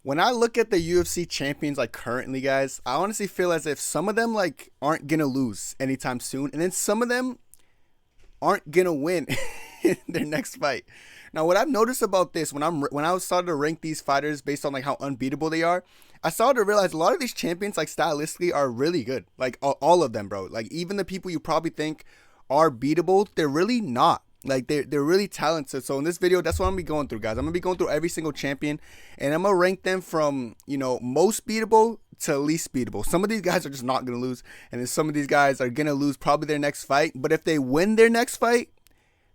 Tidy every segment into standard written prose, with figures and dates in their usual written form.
When I look at the UFC champions like currently, guys, I honestly feel as if some of them like aren't gonna lose anytime soon, and then some of them aren't gonna win in their next fight. Now, what I've noticed about this when I started to rank these fighters based on like how unbeatable they are, I started to realize a lot of these champions like stylistically are really good. Like all of them, bro. Like even the people you probably think are beatable, they're really not. Like they're really talented. So in this video, that's what I'm gonna be going through, guys. I'm gonna be going through every single champion, and I'm gonna rank them from most beatable to least beatable. Some of these guys are just not gonna lose, and then some of these guys are gonna lose probably their next fight. But if they win their next fight,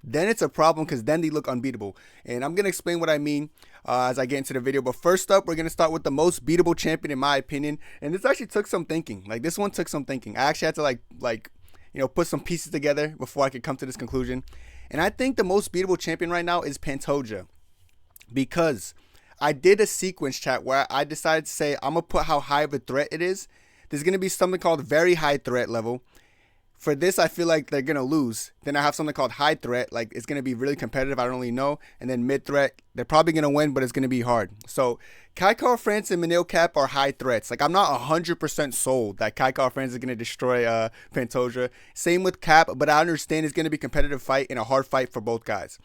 then it's a problem because then they look unbeatable. And I'm gonna explain what I mean as I get into the video. But first up, we're gonna start with the most beatable champion in my opinion, and this actually took some thinking. Like this one took some thinking. I actually had to put some pieces together before I could come to this conclusion. And I think the most beatable champion right now is Pantoja, because I did a sequence chat where I decided to say I'm going to put how high of a threat it is. There's going to be something called very high threat level. For this, I feel like they're going to lose. Then I have something called high threat. Like it's going to be really competitive. I don't really know. And then mid threat, they're probably going to win, but it's going to be hard. So Kai France and Manil Cap are high threats. Like I'm not 100% sold that Kai France is going to destroy Pantoja. Same with Cap, but I understand it's going to be a competitive fight and a hard fight for both guys.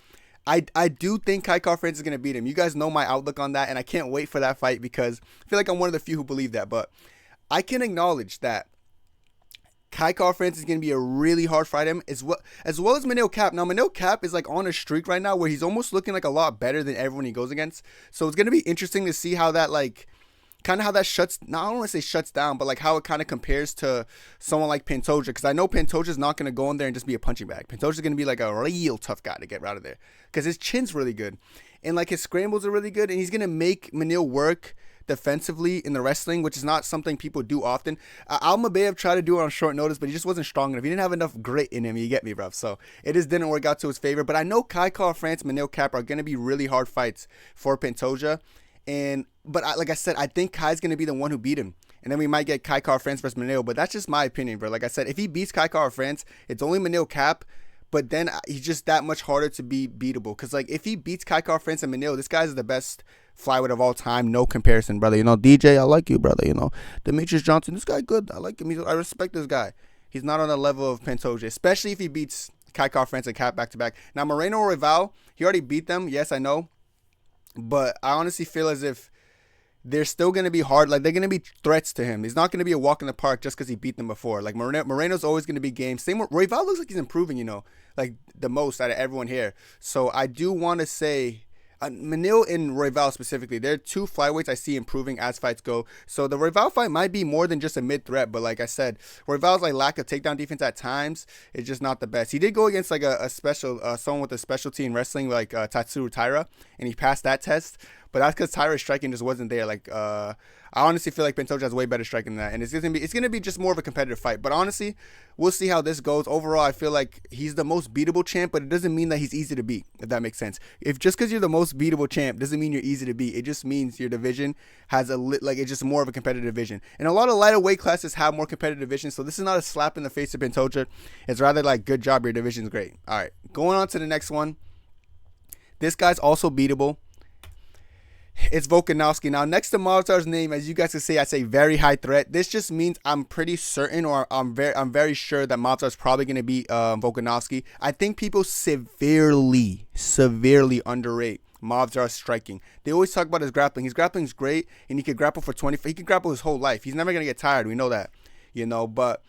I do think Kai France is going to beat him. You guys know my outlook on that, and I can't wait for that fight because I feel like I'm one of the few who believe that. But I can acknowledge that Kai France is going to be a really hard fight him as well as Manil Cap. Now, Manil Cap is like on a streak right now where he's almost looking like a lot better than everyone he goes against. So it's going to be interesting to see how that shuts, I don't want to say shuts down, but like how it kind of compares to someone like Pantoja. Because I know Pantoja's not going to go in there and just be a punching bag. Pantoja's going to be like a real tough guy to get out of there because his chin's really good. And like his scrambles are really good. And he's going to make Manil work defensively in the wrestling, which is not something people do often. Almabayev tried to do it on short notice, but he just wasn't strong enough. He didn't have enough grit in him. You get me, bro? So it just didn't work out to his favor. But I know Kai France, Manil Cap are going to be really hard fights for Pantoja. Like I said, I think Kai's going to be the one who beat him. And then we might get Kai France versus Manil. But that's just my opinion, bro. Like I said, if he beats Kai France, it's only Manil Cap. But then he's just that much harder to be beatable. Because like if he beats Kai France and Manil, this guy's the best flyweight of all time. No comparison, brother. DJ, I like you, brother. Demetrius Johnson, this guy good. I like him. I respect this guy. He's not on the level of Pantoja, especially if he beats Kai France and Cap back to back. Now, Moreno or Rival, he already beat them. Yes, I know. But I honestly feel as if they're still going to be hard. Like, they're going to be threats to him. He's not going to be a walk in the park just because he beat them before. Like, Moreno's always going to be game. Same with Rival. Looks like he's improving, like the most out of everyone here. So I do want to say Manil and Royval specifically, they're two flyweights I see improving as fights go. So the Royval fight might be more than just a mid threat, but like I said, Royval's like lack of takedown defense at times is just not the best. He did go against like a special someone with a specialty in wrestling like Tatsuro Taira, and he passed that test. But that's because Taira's striking just wasn't there. Like I honestly feel like Pantoja has way better striking than that, and it's gonna be just more of a competitive fight. But honestly, we'll see how this goes. Overall, I feel like he's the most beatable champ, but it doesn't mean that he's easy to beat, if that makes sense. If just because you're the most beatable champ doesn't mean you're easy to beat. It just means your division has it's just more of a competitive division. And a lot of lighter weight classes have more competitive divisions, so this is not a slap in the face to Pantoja. It's rather like, good job, your division's great. All right, going on to the next one. This guy's also beatable. It's Volkanovski. Now, next to Movsar's name, as you guys can see, I say very high threat. This just means I'm pretty certain, or I'm very sure that Movsar's probably going to beat Volkanovski. I think people severely underrate Movsar's striking. They always talk about his grappling. His grappling's great, and he can grapple for 20. He can grapple his whole life. He's never going to get tired. We know that, but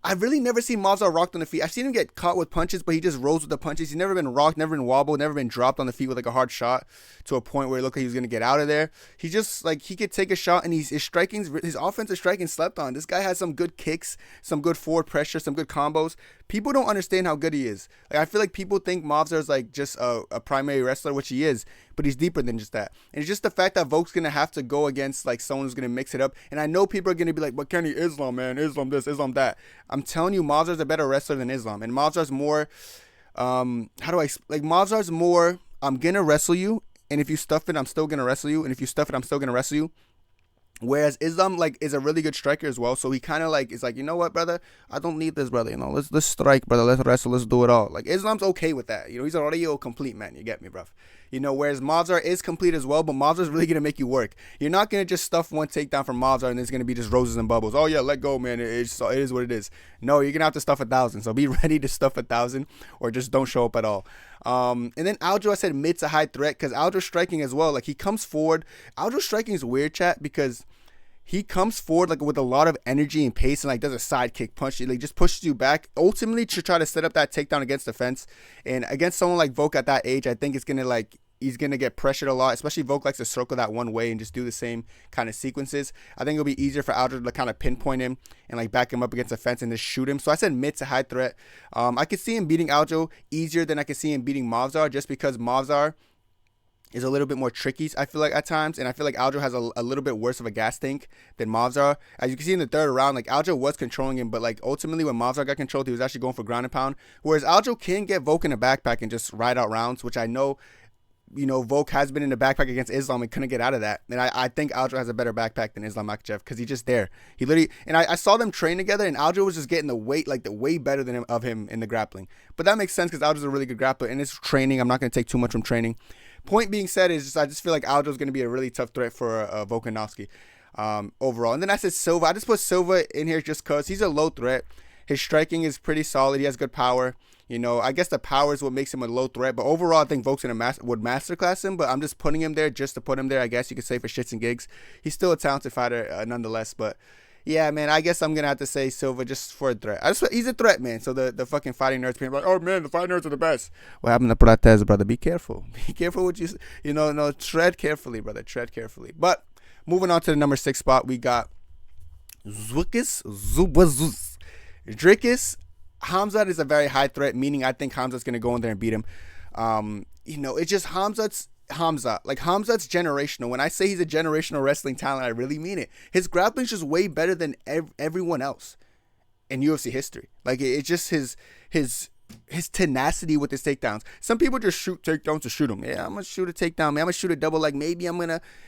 I've really never seen Movsar rocked on the feet. I've seen him get caught with punches, but he just rolls with the punches. He's never been rocked, never been wobbled, never been dropped on the feet with like a hard shot to a point where it looked like he was going to get out of there. He just he could take a shot, and his offensive striking slept on. This guy has some good kicks, some good forward pressure, some good combos. People don't understand how good he is. Like, I feel like people think Movsar is like just a primary wrestler, which he is, but he's deeper than just that. And it's just the fact that Volk's going to have to go against like someone who's going to mix it up. And I know people are going to be like, but Kenny, Islam, man, Islam this, Islam that. I'm telling you, Movsar's a better wrestler than Islam. And Movsar's more, Movsar's more, I'm going to wrestle you. And if you stuff it, I'm still going to wrestle you. And if you stuff it, I'm still going to wrestle you. Whereas Islam is a really good striker as well, so he kind of is like, you know what, brother, I don't need this, brother. Let's strike, brother. Let's wrestle. Let's do it all. Like, Islam's okay with that. He's already a complete man. You get me, bruv. Whereas Mavzar is complete as well, but Mavzar is really going to make you work. You're not going to just stuff one takedown from Mavzar and it's going to be just roses and bubbles. Oh, yeah, let go, man. It is what it is. No, you're going to have to stuff 1,000. So be ready to stuff 1,000 or just don't show up at all. And then Aljo, I said mid to high threat because Aljo's striking as well. Like, he comes forward. Aljo's striking is weird, chat, because he comes forward like with a lot of energy and pace and like does a side kick punch. He like just pushes you back ultimately to try to set up that takedown against the fence. And against someone like Volk at that age, I think it's going to like, he's going to get pressured a lot, especially Volk likes to circle that one way and just do the same kind of sequences. I think it'll be easier for Aljo to kind of pinpoint him and like back him up against the fence and just shoot him. So I said mid to high threat. I could see him beating Aljo easier than I could see him beating Mavzar, just because Mavzar is a little bit more tricky, I feel like, at times. And I feel like Aljo has a little bit worse of a gas tank than Mavzar. As you can see in the third round, like, Aljo was controlling him, but like ultimately when Mavzar got controlled, he was actually going for ground and pound. Whereas Aljo can get Volk in the backpack and just ride out rounds, which I know, Volk has been in the backpack against Islam and couldn't get out of that. And I think Aljo has a better backpack than Islam Makhachev because he's just there. He literally, and I saw them train together, and Aljo was just getting the way better than him in the grappling. But that makes sense because Aljo's a really good grappler, and it's training. I'm not going to take too much from training. Point being said is I just feel like Aljo's going to be a really tough threat for Volkanovski overall. And then I said Silva. I just put Silva in here just because he's a low threat. His striking is pretty solid. He has good power. I guess the power is what makes him a low threat. But overall, I think Volk's would masterclass him. But I'm just putting him there just to put him there, I guess you could say, for shits and gigs. He's still a talented fighter nonetheless. But yeah, man, I guess I'm going to have to say Silva just for a threat. He's a threat, man. So the fucking fighting nerds being like, oh, man, the fighting nerds are the best. What happened to Prates, brother? Be careful. Be careful what no, tread carefully, brother. Tread carefully. But moving on to the number 6 spot, we got Dricus Zubazuz. Dricus. Khamzat is a very high threat, meaning I think Khamzat's going to go in there and beat him. It's just Khamzat. Like, Khamzat's generational. When I say he's a generational wrestling talent, I really mean it. His grappling's just way better than everyone else in UFC history. Like, it's just his tenacity with his takedowns. Some people just shoot takedowns to shoot him. Yeah, I'm going to shoot a takedown, man. I'm going to shoot a double leg. Maybe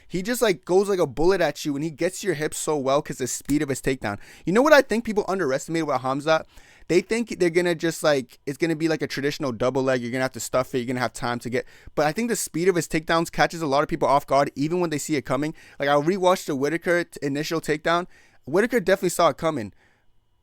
he just like goes like a bullet at you, and he gets to your hips so well because the speed of his takedown. You know what I think people underestimate about Khamzat? They think they're going to just like, it's going to be like a traditional double leg. You're going to have to stuff it. You're going to have time to get, but I think the speed of his takedowns catches a lot of people off guard, even when they see it coming. Like, I rewatched the Whitaker initial takedown. Whitaker definitely saw it coming,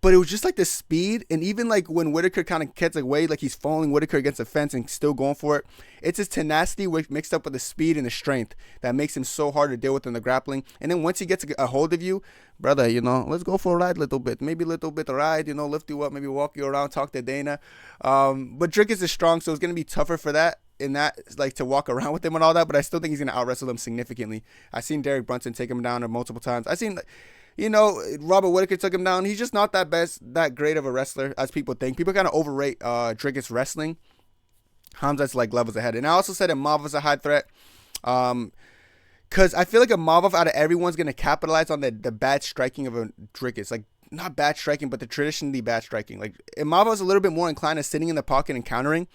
but it was just like the speed. And even like when Whitaker kind of gets away, like he's following Whitaker against the fence and still going for it. It's his tenacity mixed up with the speed and the strength that makes him so hard to deal with in the grappling. And then once he gets a hold of you, brother, let's go for a ride a little bit. Maybe a little bit of ride, lift you up, maybe walk you around, talk to Dana. But Dricus is strong, so it's going to be tougher for that. In that, like, to walk around with him and all that. But I still think he's going to out-wrestle him significantly. I've seen Derek Brunson take him down multiple times. I've seen... Robert Whitaker took him down. He's just not that great of a wrestler as people think. People kind of overrate Dricus wrestling. Khamzat's like levels ahead. And I also said that Mavov's a high threat. Because I feel like a Mavov out of everyone's going to capitalize on the bad striking of a Dricus. Like, not bad striking, but the traditionally bad striking. Like, Mavov's a little bit more inclined to sitting in the pocket and countering.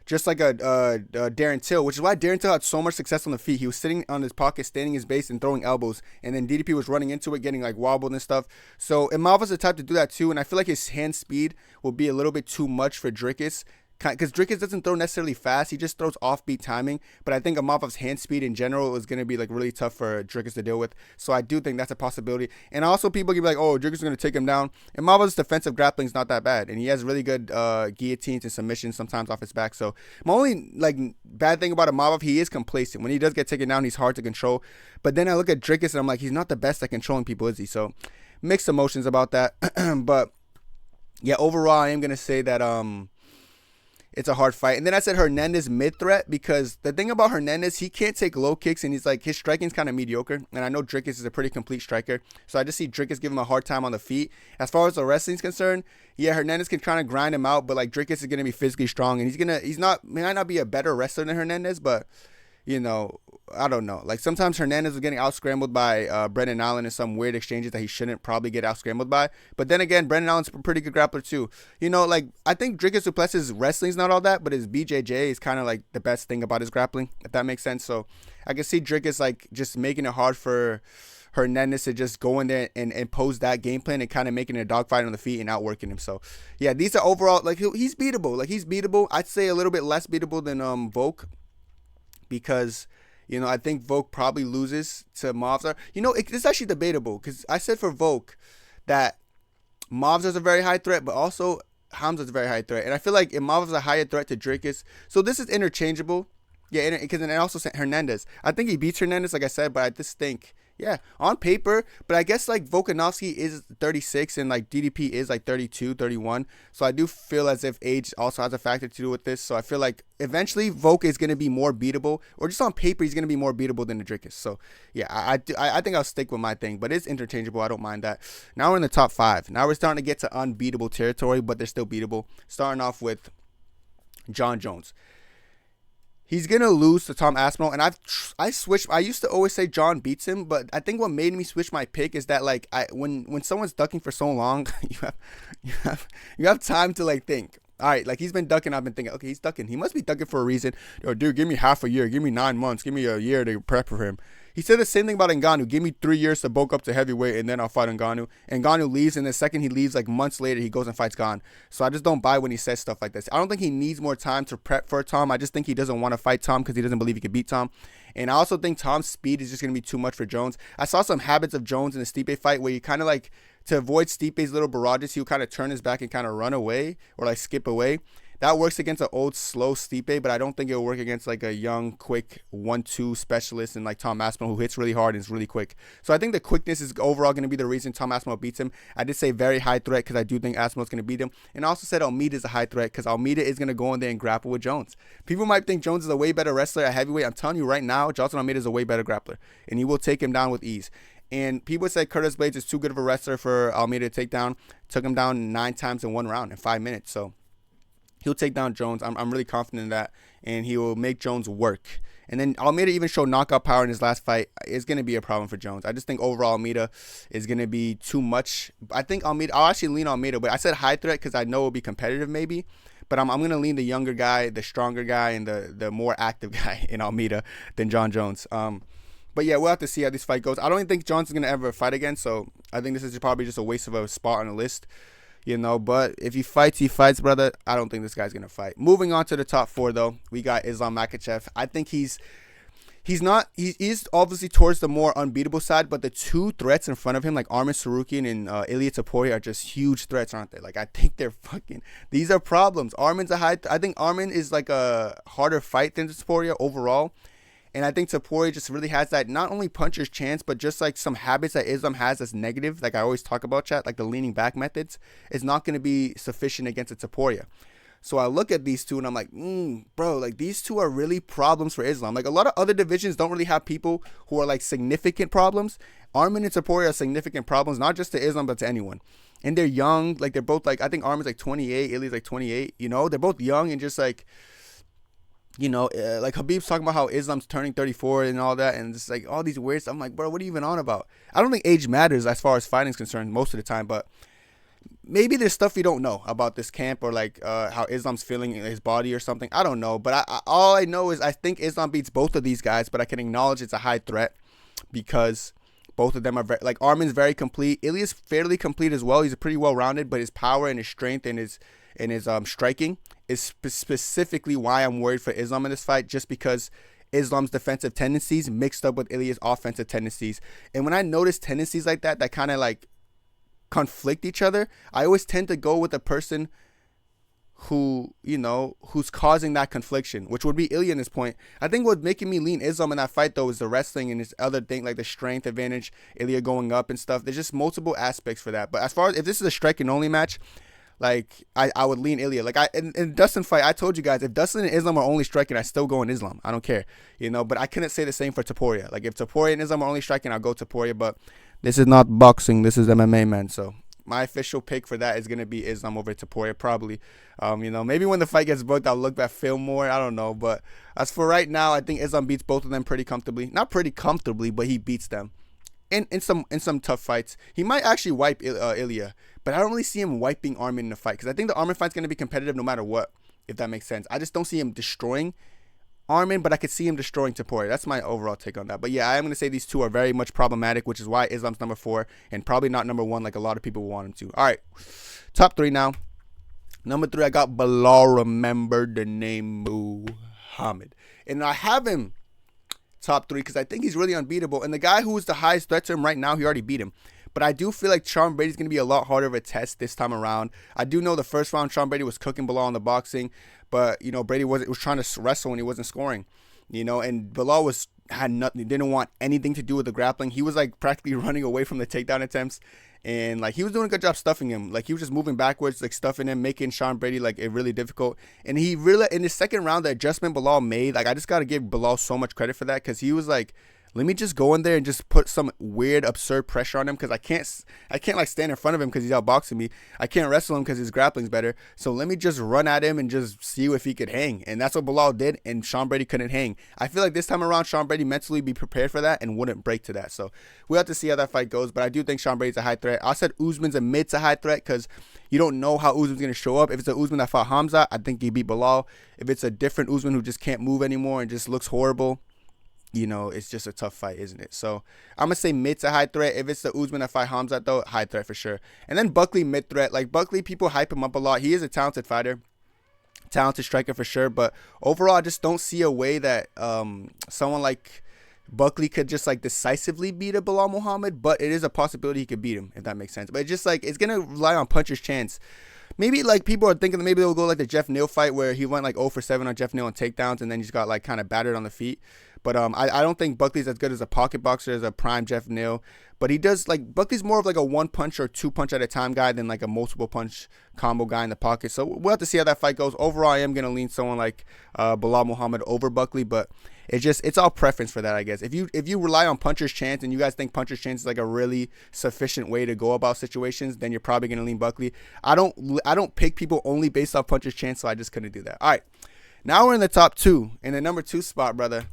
Just like a Darren Till, which is why Darren Till had so much success on the feet. He was sitting on his pocket, standing his base, and throwing elbows. And then DDP was running into it, getting like wobbled and stuff. So Imava's the type to do that too. And I feel like his hand speed will be a little bit too much for Dricus. Because Dricus doesn't throw necessarily fast. He just throws offbeat timing. But I think Imavov's hand speed in general is going to be like really tough for Dricus to deal with. So I do think that's a possibility. And also people can be like, oh, Dricus is going to take him down. Imavov's defensive grappling is not that bad. And he has really good guillotines and submissions sometimes off his back. So my only like bad thing about Imavov, he is complacent. When he does get taken down, he's hard to control. But then I look at Dricus and I'm like, he's not the best at controlling people, is he? So mixed emotions about that. But yeah, overall, I am going to say that it's a hard fight. And then I said Hernandez mid-threat because the thing about Hernandez, he can't take low kicks, and he's like, his striking's kind of mediocre. And I know Dricus is a pretty complete striker. So I just see Dricus give him a hard time on the feet. As far as the wrestling's concerned, yeah, Hernandez can kind of grind him out, but like Dricus is going to be physically strong. And might not be a better wrestler than Hernandez, but I don't know. Like, sometimes Hernandez was getting out-scrambled by Brendan Allen in some weird exchanges that he shouldn't probably get out-scrambled by. But then again, Brendan Allen's a pretty good grappler too. Like, I think Dricus Duplessis' wrestling's not all that, but his BJJ is kind of like the best thing about his grappling, if that makes sense. So I can see Dricus like just making it hard for Hernandez to just go in there and impose that game plan and kind of making it a dogfight on the feet and outworking him. So yeah, these are overall, like, he's beatable. Like, he's beatable. I'd say a little bit less beatable than Volk, because, I think Volk probably loses to Movsar. It's actually debatable because I said for Volk that Movsar's a very high threat, but also Hamza's a very high threat. And I feel like if Movsar's a higher threat to Dricus, so this is interchangeable. Yeah, because then also Hernandez. I think he beats Hernandez, like I said, but I just think, yeah, on paper. But I guess like Volkanovski is 36 and like DDP is like 32, 31. So I do feel as if age also has a factor to do with this. So I feel like eventually Volk is going to be more beatable, or just on paper he's going to be more beatable than the Dricus. So yeah, I think I'll stick with my thing, but it's interchangeable. I don't mind that. Now we're in the top 5. Now we're starting to get to unbeatable territory, but they're still beatable. Starting off with John Jones. He's going to lose to Tom Aspinall, and I switched. I used to always say John beats him, but I think what made me switch my pick is that like when someone's ducking for so long, you have time to like think. All right, like he's been ducking. I've been thinking, okay, he's ducking. He must be ducking for a reason. Yo, dude, give me half a year. Give me 9 months. Give me a year to prep for him. He said the same thing about Ngannou. Give me 3 years to bulk up to heavyweight, and then I'll fight Ngannou. Ngannou leaves, and the second he leaves, like months later, he goes and fights Gane. So I just don't buy when he says stuff like this. I don't think he needs more time to prep for Tom. I just think he doesn't want to fight Tom because he doesn't believe he can beat Tom. And I also think Tom's speed is just going to be too much for Jones. I saw some habits of Jones in the Stipe fight where you kind of like, to avoid Stipe's little barrages, he'll kind of turn his back and kind of run away or like skip away. That works against an old, slow Stipe, but I don't think it'll work against like a young, quick 1-2 specialist and like Tom Aspinall, who hits really hard and is really quick. So I think the quickness is overall going to be the reason Tom Aspinall beats him. I did say very high threat because I do think Aspinall's going to beat him. And I also said Almeida is a high threat because Almeida is going to go in there and grapple with Jones. People might think Jones is a way better wrestler at heavyweight. I'm telling you right now, Johnson Almeida is a way better grappler, and he will take him down with ease. And people said Curtis Blades is too good of a wrestler for Almeida to take down. Took him down 9 times in 1 round in 5 minutes. So he'll take down Jones. I'm really confident in that, and he will make Jones work. And then Almeida even showed knockout power in his last fight. It's going to be a problem for Jones. I just think overall Almeida is going to be too much. I think Almeida, I'll actually lean Almeida, but I said high threat because I know it'll be competitive maybe. But I'm going to lean the younger guy, the stronger guy, and the more active guy in Almeida than John Jones. But yeah, we'll have to see how this fight goes. I don't even think Jones is going to ever fight again, so I think this is probably just a waste of a spot on the list. But if he fights, brother. I don't think this guy's going to fight. Moving on to the top 4, though, we got Islam Makhachev. I think he's obviously towards the more unbeatable side, but the 2 threats in front of him, like Arman Tsarukyan and Ilia Topuria, are just huge threats, aren't they? Like, I think these are problems. Arman's I think Arman is like a harder fight than Topuria overall. And I think Topuria just really has that, not only puncher's chance, but just like some habits that Islam has that's negative. Like I always talk about, chat, like the leaning back methods is not going to be sufficient against a Topuria. So I look at these two and I'm like, bro, like these two are really problems for Islam. Like a lot of other divisions don't really have people who are like significant problems. Arman and Topuria are significant problems, not just to Islam, but to anyone. And they're young. Like they're both like, I think Arman's like 28, Ilia's like 28, they're both young and just like, like Habib's talking about how Islam's turning 34 and all that, and just like all these weird stuff. I'm like, bro, what are you even on about? I don't think age matters as far as fighting is concerned most of the time, but maybe there's stuff you don't know about this camp or like how Islam's feeling in his body or something. I don't know, but all I know is I think Islam beats both of these guys, but I can acknowledge it's a high threat because both of them are like Arman's very complete. Ilia's fairly complete as well. He's pretty well rounded, but his power and his strength and his striking is specifically why I'm worried for Islam in this fight, just because Islam's defensive tendencies mixed up with Ilia's offensive tendencies. And when I notice tendencies like that kind of like conflict each other, I always tend to go with a person who's causing that confliction, which would be Ilia in this point. I think what's making me lean Islam in that fight, though, is the wrestling and this other thing, like the strength advantage, Ilia going up and stuff. There's just multiple aspects for that. But as far as if this is a striking only match, like I would lean Ilia. Like in Dustin fight, I told you guys if Dustin and Islam are only striking, I still go in Islam. I don't care, But I couldn't say the same for Topuria. Like if Topuria and Islam are only striking, I'll go Topuria. But this is not boxing. This is MMA, man. So my official pick for that is gonna be Islam over Topuria, probably. Maybe when the fight gets booked, I'll look at film more. I don't know. But as for right now, I think Islam beats both of them pretty comfortably. Not pretty comfortably, but he beats them. In some tough fights, he might actually wipe Ilia, but I don't really see him wiping Arman in the fight because I think the Arman fight's gonna be competitive no matter what, if that makes sense. I just don't see him destroying Arman, but I could see him destroying Topuria. That's my overall take on that. But yeah, I am gonna say these two are very much problematic, which is why Islam's number 4 and probably not number 1 like a lot of people want him to. All right, top 3 now. Number 3, I got Bilal. Remember the name Muhammad, and I have him top 3 because I think he's really unbeatable. And the guy who is the highest threat to him right now, he already beat him. But I do feel like Sean Brady's going to be a lot harder of a test this time around. I do know the first round, Sean Brady was cooking Bilal in the boxing. But, Brady was trying to wrestle when he wasn't scoring. And Bilal had nothing, didn't want anything to do with the grappling. He was like practically running away from the takedown attempts. And like he was doing a good job stuffing him. Like he was just moving backwards, like stuffing him, making Sean Brady like it really difficult. And he really, in the second round, the adjustment Bilal made, like I just got to give Bilal so much credit for that because he was like, let me just go in there and just put some weird, absurd pressure on him because I can't like stand in front of him because he's outboxing me. I can't wrestle him because his grappling's better. So let me just run at him and just see if he could hang. And that's what Bilal did, and Sean Brady couldn't hang. I feel like this time around, Sean Brady mentally be prepared for that and wouldn't break to that. So we'll have to see how that fight goes. But I do think Sean Brady's a high threat. I said Usman's a mid to high threat because you don't know how Usman's going to show up. If it's a Usman that fought Hamza, I think he beat Bilal. If it's a different Usman who just can't move anymore and just looks horrible, it's just a tough fight, isn't it? So I'm going to say mid to high threat. If it's the Usman that fight Hamza, though, high threat for sure. And then Buckley, mid threat. Like, Buckley, people hype him up a lot. He is a talented fighter, talented striker for sure. But overall, I just don't see a way that someone like Buckley could just, like, decisively beat a Bilal Muhammad. But it is a possibility he could beat him, if that makes sense. But it's just, like, it's going to rely on puncher's chance. Maybe, like, people are thinking that maybe they'll go like the Jeff Neal fight where he went, like, 0 for 7 on Jeff Neal on takedowns and then he just got, like, kind of battered on the feet. But I don't think Buckley's as good as a pocket boxer as a prime Jeff Neal. But he does, like, Buckley's more of, like, a one-punch or two-punch at a time guy than, like, a multiple-punch combo guy in the pocket. So we'll have to see how that fight goes. Overall, I am going to lean someone like Bilal Muhammad over Buckley. But it's all preference for that, I guess. If you rely on puncher's chance and you guys think puncher's chance is like a really sufficient way to go about situations, then you're probably gonna lean Buckley. I don't pick people only based off puncher's chance, so I just couldn't do that. All right, now we're in the top 2 in the number 2 spot, brother.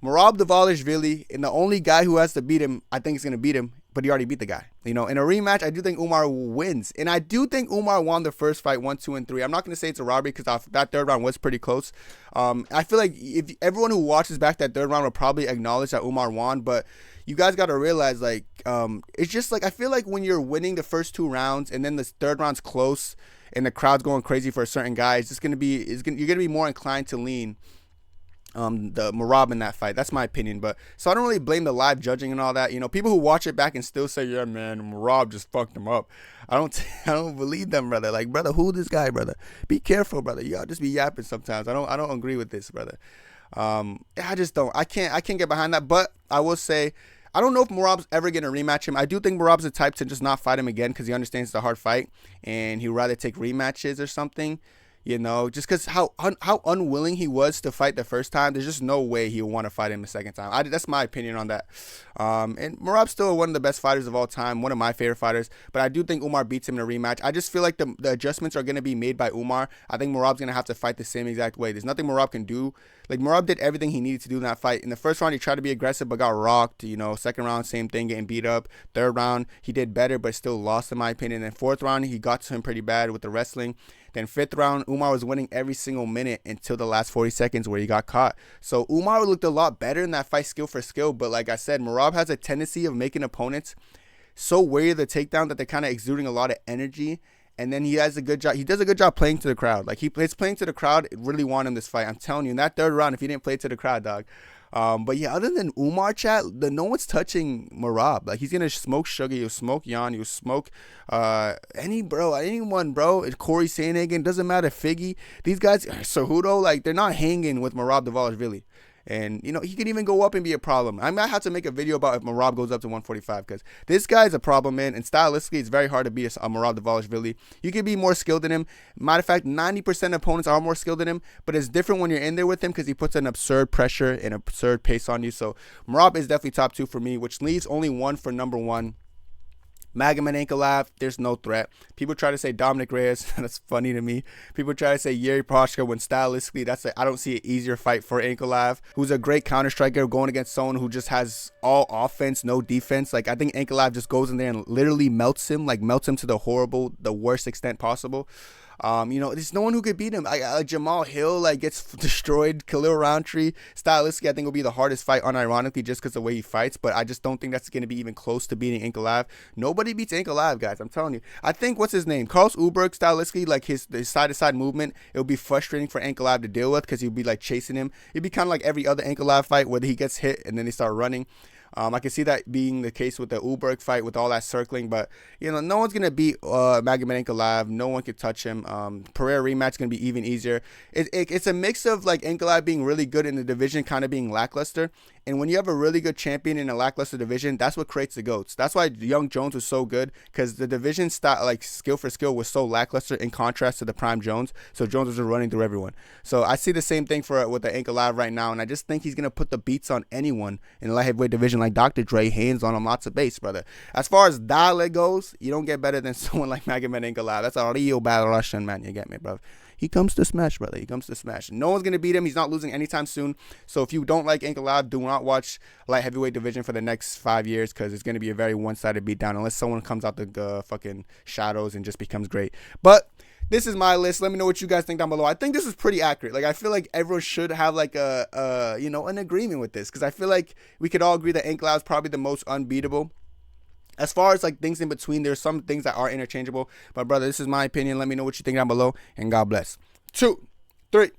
Merab Dvalishvili, and the only guy who has to beat him, I think is gonna beat him, but he already beat the guy. In a rematch, I do think Umar wins. And I do think Umar won the first fight 1, 2, and 3. I'm not going to say it's a robbery because that third round was pretty close. I feel like if everyone who watches back that third round will probably acknowledge that Umar won. But you guys got to realize, like, it's just like I feel like when you're winning the first 2 rounds and then the third round's close and the crowd's going crazy for a certain guy, you're going to be more inclined to lean the Merab in that fight. That's my opinion. But so I don't really blame the live judging and all that. People who watch it back and still say, yeah, man, Merab just fucked him up. I don't believe them, brother. Like, brother, who this guy, brother? Be careful, brother. You gotta just be yapping sometimes. I don't agree with this, brother. I just don't. I can't get behind that. But I will say, I don't know if Merab's ever going to rematch him. I do think Merab's the type to just not fight him again because he understands it's a hard fight and he'd rather take rematches or something. Just because how unwilling he was to fight the first time, there's just no way he'll want to fight him the second time. That's my opinion on that. And Merab's still one of the best fighters of all time, one of my favorite fighters. But I do think Umar beats him in a rematch. I just feel like the adjustments are going to be made by Umar. I think Merab's going to have to fight the same exact way. There's nothing Merab can do. Like, Merab did everything he needed to do in that fight. In the first round, he tried to be aggressive but got rocked. Second round, same thing, getting beat up. Third round, he did better but still lost, in my opinion. Then fourth round, he got to him pretty bad with the wrestling. Then fifth round, Umar was winning every single minute until the last 40 seconds where he got caught. So Umar looked a lot better in that fight, skill for skill. But like I said, Merab has a tendency of making opponents so wary of the takedown that they're kind of exuding a lot of energy. And then he does a good job playing to the crowd. Like, his playing to the crowd really won him this fight. I'm telling you, in that third round, if he didn't play to the crowd, dog. But yeah, other than Umar, chat, no one's touching Merab. Like, he's gonna smoke Sugar, he'll smoke Jan, he'll smoke anyone, bro. Corey Sandhagen, doesn't matter, Figgy. These guys, Cejudo, like, they're not hanging with Merab Dvalishvili. And, he could even go up and be a problem. I might have to make a video about if Merab goes up to 145 because this guy's a problem, man. And stylistically, it's very hard to beat a Merab Dvalishvili. You could be more skilled than him. Matter of fact, 90% of opponents are more skilled than him. But it's different when you're in there with him because he puts an absurd pressure and absurd pace on you. So Merab is definitely top 2 for me, which leaves only one for number 1. Magomed Ankalaev, there's no threat. People try to say Dominic Reyes. That's funny to me. People try to say Yuri Prochazka when stylistically, I don't see an easier fight for Ankalaev, who's a great counter striker going against someone who just has all offense, no defense. Like, I think Ankalaev just goes in there and literally melts him to the worst extent possible. There's no one who could beat him. Like Jamal Hill, like gets destroyed. Khalil Roundtree, stylistically, I think will be the hardest fight, unironically, just because of the way he fights. But I just don't think that's going to be even close to beating Ankalaev. Nobody beats Ankalaev, guys. I'm telling you. I think what's his name, Carlos Ulberg, stylistically, like his side to side movement, it would be frustrating for Ankalaev to deal with because he'd be like chasing him. It'd be kind of like every other Ankalaev fight where he gets hit and then they start running. I can see that being the case with the Ulberg fight with all that circling, but no one's gonna beat Magomed Ankalaev. No one could touch him. Pereira rematch is gonna be even easier. It's a mix of like Ankalaev being really good in the division, kind of being lackluster. And when you have a really good champion in a lackluster division, that's what creates the GOATs. That's why Young Jones was so good, because the division style, like skill for skill, was so lackluster in contrast to the prime Jones. So Jones was just running through everyone. So I see the same thing with the Ankalaev right now, and I just think he's gonna put the beats on anyone in the light heavyweight division, like Dr. Dre, hands on him, lots of bass, brother. As far as Dale goes, you don't get better than someone like Magomed Ankalaev. That's a real bad Russian, man. You get me, bro? He comes to smash, brother. He comes to smash. No one's going to beat him. He's not losing anytime soon. So if you don't like Ankalaev, do not watch light heavyweight division for the next 5 years, because it's going to be a very one-sided beatdown unless someone comes out the fucking shadows and just becomes great. But this is my list. Let me know what you guys think down below. I think this is pretty accurate. Like, I feel like everyone should have like an agreement with this, because I feel like we could all agree that Ankalaev is probably the most unbeatable. As far as like things in between, there's some things that are interchangeable. But brother, this is my opinion. Let me know what you think down below, and God bless. 2, 3.